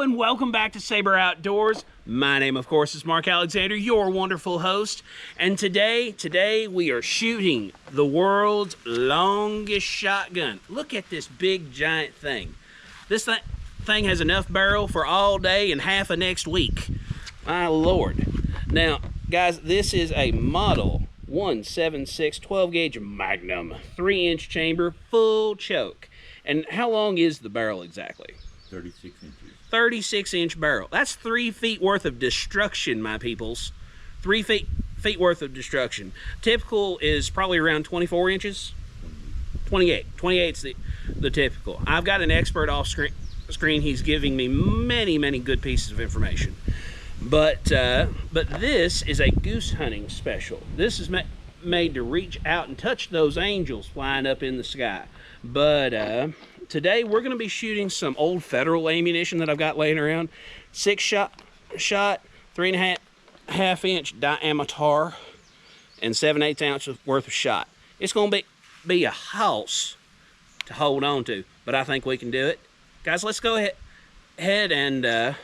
Hello and welcome back to Saber Outdoors. My name, of course, is Mark Alexander, your wonderful host. And today we are shooting the world's longest shotgun. Look at this big giant thing. This thing has enough barrel for all day and half of next week. My Lord. Now, guys, this is a model 176 12 gauge Magnum, 3-inch chamber, full choke. And how long is the barrel exactly? 36 inches. 36-inch barrel. That's 3 feet worth of destruction, my peoples. 3 feet worth of destruction. Typical is probably around 24 inches. 28. 28's the typical. I've got an expert off screen. He's giving me many good pieces of information. But this is a goose hunting special. This is made to reach out and touch those angels flying up in the sky. But today we're going to be shooting some old Federal ammunition that I've got laying around. 6-shot, 3.5 inch diameter, and 7/8 ounces worth of shot. It's going to be a house to hold on to, but I think we can do it. Guys, let's go ahead and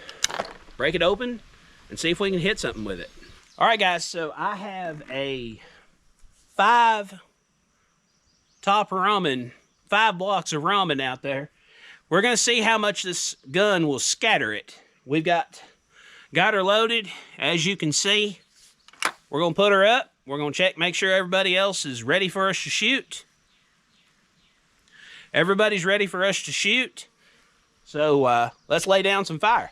break it open and see if we can hit something with it. All right, guys, so I have a 5 blocks of ramen out there. We're going to see how much this gun will scatter it. We've got her loaded. As you can see, we're going to put her up. We're going to check, make sure everybody else is ready for us to shoot. Everybody's ready for us to shoot. So let's lay down some fire.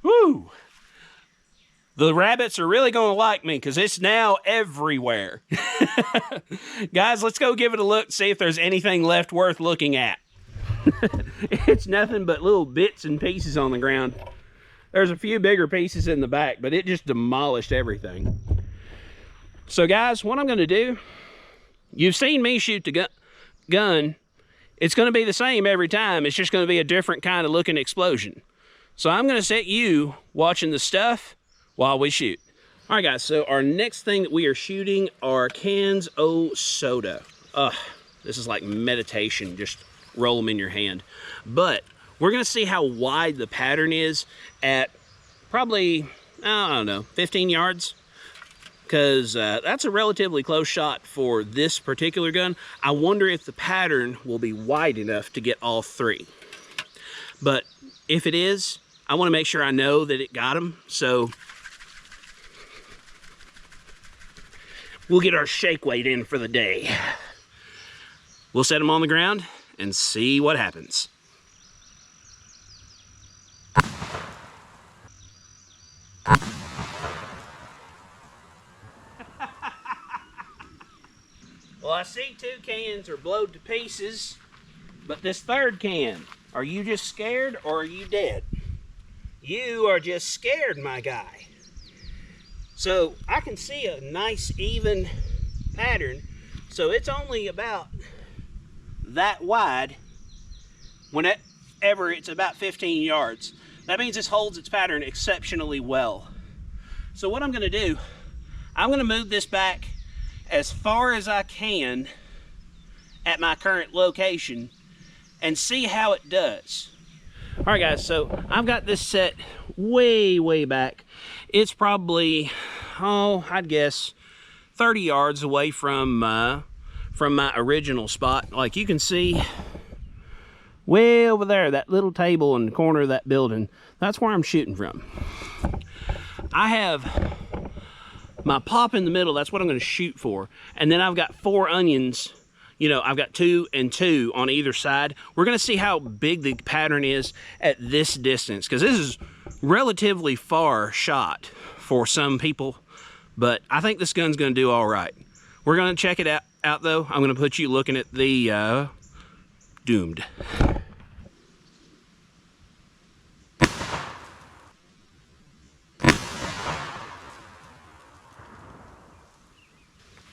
Woo! The rabbits are really going to like me because it's now everywhere. Guys, let's go give it a look, see if there's anything left worth looking at. It's nothing but little bits and pieces on the ground. There's a few bigger pieces in the back, but it just demolished everything. So guys, what I'm going to do, you've seen me shoot the gun. It's going to be the same every time. It's just going to be a different kind of looking explosion. So I'm going to set you watching the stuff while we shoot. All right, guys, so our next thing that we are shooting are cans of soda. This is like meditation, just roll them in your hand. But we're going to see how wide the pattern is at probably, I don't know, 15 yards. Because that's a relatively close shot for this particular gun. I wonder if the pattern will be wide enough to get all 3. But if it is, I want to make sure I know that it got them. So we'll get our shake weight in for the day. We'll set them on the ground and see what happens. Well, I see 2 cans are blowed to pieces, but this 3rd can, are you just scared or are you dead? You are just scared, my guy. So I can see a nice even pattern. So it's only about that wide whenever it's about 15 yards. That means this holds its pattern exceptionally well. So what I'm going to do, I'm going to move this back as far as I can at my current location and see how it does. All right, guys, so I've got this set way back. It's probably, I'd guess 30 yards away from my original spot. Like you can see way over there, that little table in the corner of that building, that's where I'm shooting from. I have my pop in the middle, that's what I'm going to shoot for. And then I've got 4 onions. You know, I've got 2 and 2 on either side. We're going to see how big the pattern is at this distance, because this is relatively far shot for some people, but I think this gun's going to do all right. We're going to check it out though. I'm going to put you looking at the doomed.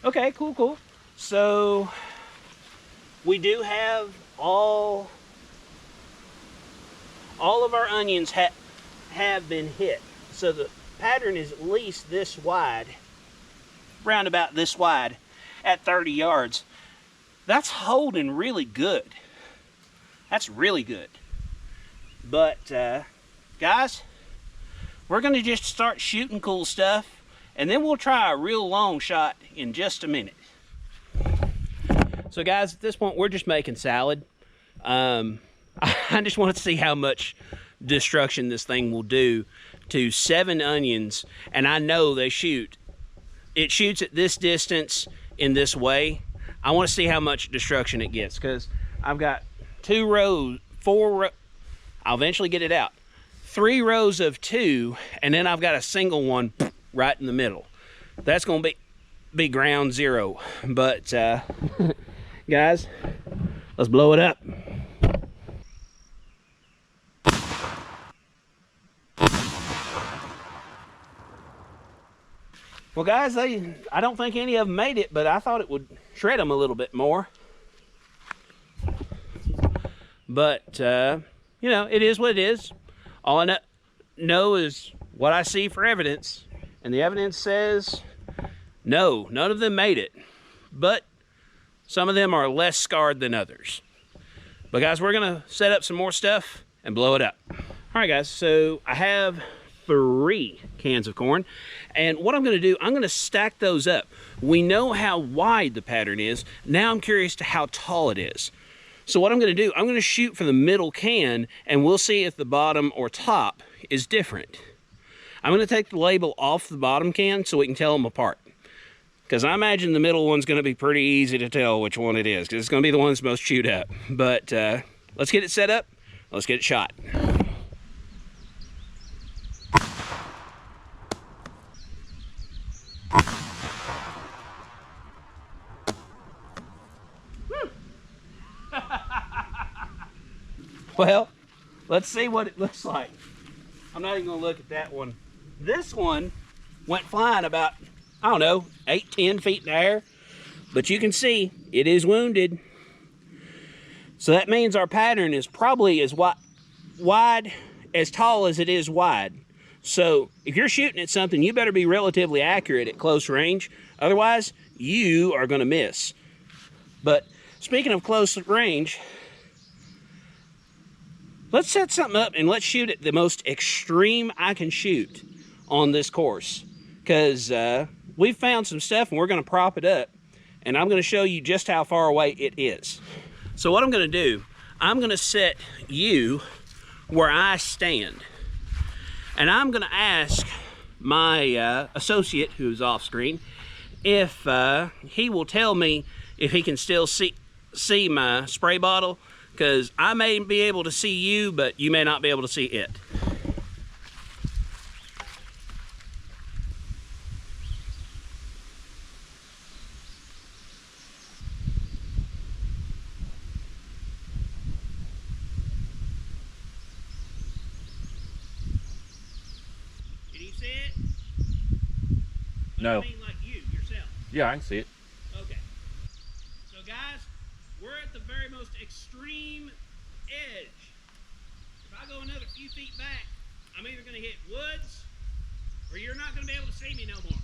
Okay, cool. So we do have all of our onions have been hit. So the pattern is at least this wide, round about this wide at 30 yards. That's holding really good. That's really good. But, guys, we're going to just start shooting cool stuff, and then we'll try a real long shot in just a minute. So, guys, at this point, we're just making salad. I just want to see how much destruction this thing will do to 7 onions, and I know it shoots at this distance in this way. I want to see how much destruction it gets, because I've got 2 rows, 4 rows. I'll eventually get it out. 3 rows of 2, and then I've got a single one right in the middle. That's going to be ground zero. But guys, let's blow it up. Well, guys, I don't think any of them made it, but I thought it would shred them a little bit more. But, you know, it is what it is. All I know is what I see for evidence. And the evidence says, no, none of them made it. But some of them are less scarred than others. But, guys, we're going to set up some more stuff and blow it up. All right, guys, so I have 3 cans of corn, and what I'm going to do, I'm going to stack those up. We know how wide the pattern is. Now I'm curious to how tall it is. So what I'm going to do, I'm going to shoot for the middle can, and we'll see if the bottom or top is different. I'm going to take the label off the bottom can so we can tell them apart, because I imagine the middle one's going to be pretty easy to tell which one it is, because it's going to be the one that's most chewed up. But let's get it set up. Let's get it shot. Well, let's see what it looks like. I'm not even going to look at that one. This one went flying about, I don't know, 8-10 feet in the air. But you can see it is wounded. So that means our pattern is probably as wide, as tall as it is wide. So if you're shooting at something, you better be relatively accurate at close range. Otherwise, you are going to miss. But speaking of close range, let's set something up and let's shoot at the most extreme I can shoot on this course. Because we've found some stuff and we're going to prop it up. And I'm going to show you just how far away it is. So what I'm going to do, I'm going to set you where I stand. And I'm going to ask my associate, who's off screen, if he will tell me if he can still see my spray bottle. Because I may be able to see you, but you may not be able to see it. Can you see it? No. I mean, like you, yourself. Yeah, I can see it. Okay. So, guys, we're at the very most extreme edge. If I go another few feet back, I'm either going to hit woods or you're not going to be able to see me no more.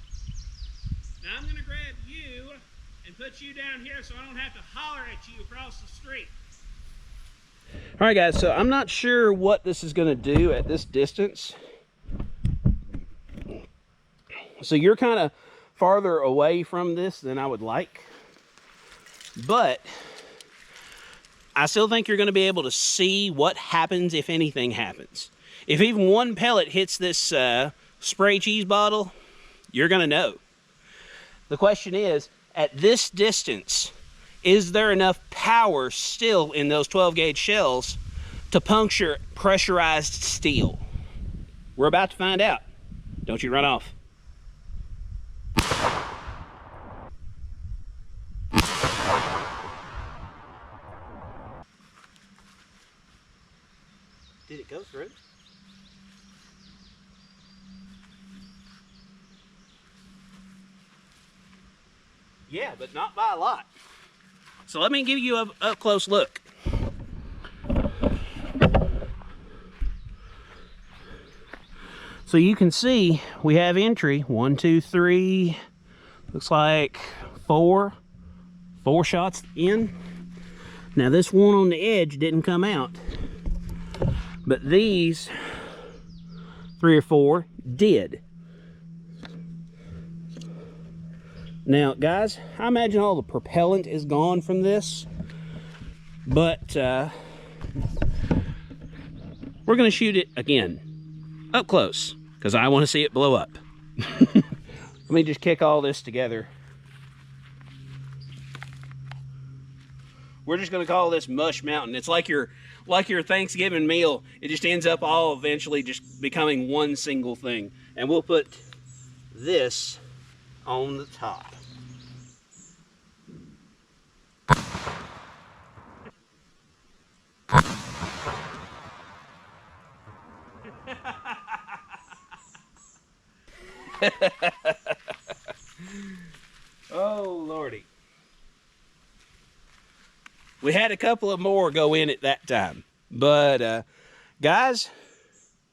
Now I'm going to grab you and put you down here so I don't have to holler at you across the street. All right, guys, so I'm not sure what this is going to do at this distance. So you're kind of farther away from this than I would like. But I still think you're going to be able to see what happens if anything happens. If even one pellet hits this spray cheese bottle, you're going to know. The question is, at this distance, is there enough power still in those 12-gauge shells to puncture pressurized steel? We're about to find out. Don't you run off. Did it go through? Yeah, but not by a lot. So let me give you a up-close look. So you can see we have entry 1, 2, 3, looks like 4 4 shots in. Now this one on the edge didn't come out, but these 3 or 4 did. Now guys, I imagine all the propellant is gone from this, but we're gonna shoot it again up close because I want to see it blow up. Let me just kick all this together. We're just gonna call this Mush Mountain. It's like your Thanksgiving meal. It just ends up all eventually just becoming one single thing. And we'll put this on the top. Oh Lordy. We had a couple of more go in at that time. But guys,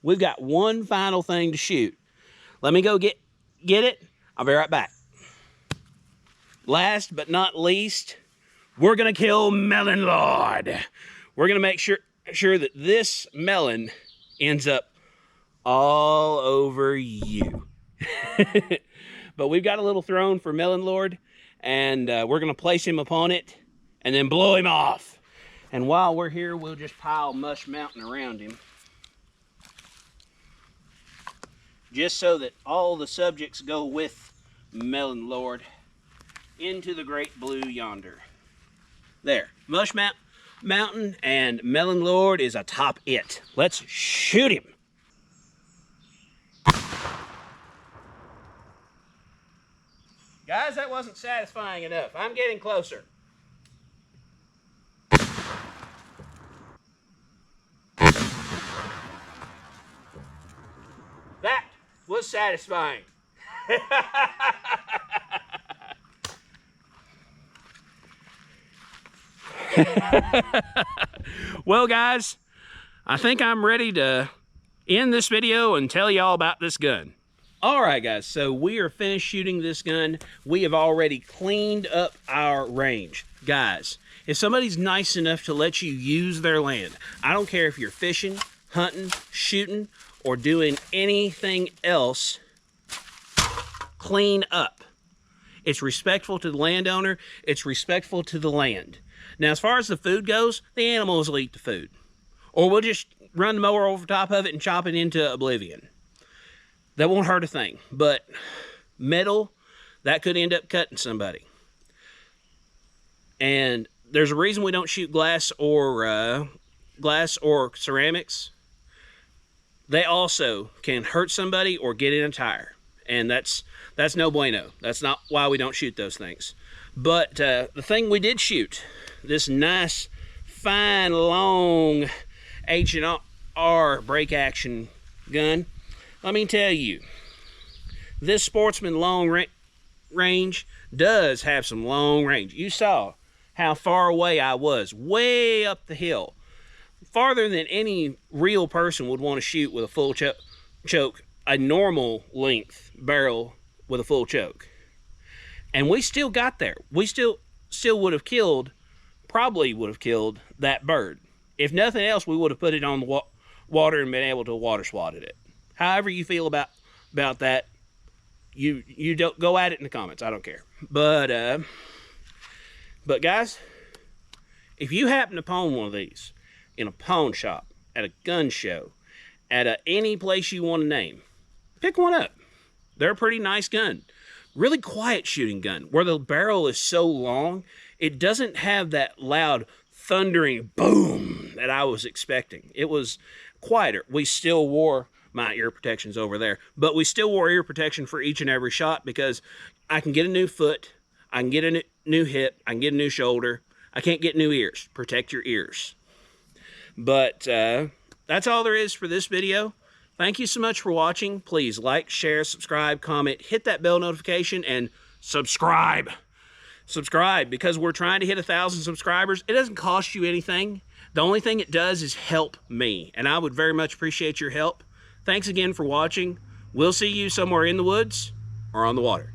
we've got one final thing to shoot. Let me go get it. I'll be right back. Last but not least, we're gonna kill Melon Lord. We're gonna make sure that this melon ends up all over you. But we've got a little throne for Melon Lord, and we're gonna place him upon it and then blow him off. And while we're here, we'll just pile Mush Mountain around him, just so that all the subjects go with Melon Lord into the great blue yonder. There, Mush Mountain and Melon Lord is atop it. Let's shoot him. Guys, that wasn't satisfying enough. I'm getting closer. That was satisfying. Well, guys, I think I'm ready to end this video and tell y'all about this gun. All right, guys, so we are finished shooting this gun. We have already cleaned up our range. Guys, if somebody's nice enough to let you use their land, I don't care if you're fishing, hunting, shooting, or doing anything else, clean up. It's respectful to the landowner. It's respectful to the land. Now, as far as the food goes, the animals will eat the food. Or we'll just run the mower over top of it and chop it into oblivion. That won't hurt a thing. But metal, that could end up cutting somebody. And there's a reason we don't shoot glass or ceramics. They also can hurt somebody or get in a tire. And that's no bueno. That's not why we don't shoot those things. But the thing we did shoot, this nice, fine, long H&R break action gun, let me tell you, this Sportsman long range does have some long range. You saw how far away I was, way up the hill. Farther than any real person would want to shoot with a full choke, a normal length barrel with a full choke. And we still got there. We still would have killed, probably would have killed that bird. If nothing else, we would have put it on the water and been able to water swatted it. However you feel about that, you don't go at it in the comments. I don't care. But guys, if you happen to pawn one of these in a pawn shop, at a gun show, at any place you want to name, pick one up. They're a pretty nice gun. Really quiet shooting gun, where the barrel is so long, it doesn't have that loud thundering boom that I was expecting. It was quieter. We still wore my ear protections over there, but we still wore ear protection for each and every shot because I can get a new foot, I can get a new hip, I can get a new shoulder. I can't get new ears. Protect your ears. But that's all there is for this video. Thank you so much for watching. Please like, share, subscribe, comment, hit that bell notification, and subscribe. Subscribe, because we're trying to hit 1,000 subscribers. It doesn't cost you anything. The only thing it does is help me, and I would very much appreciate your help. Thanks again for watching. We'll see you somewhere in the woods or on the water.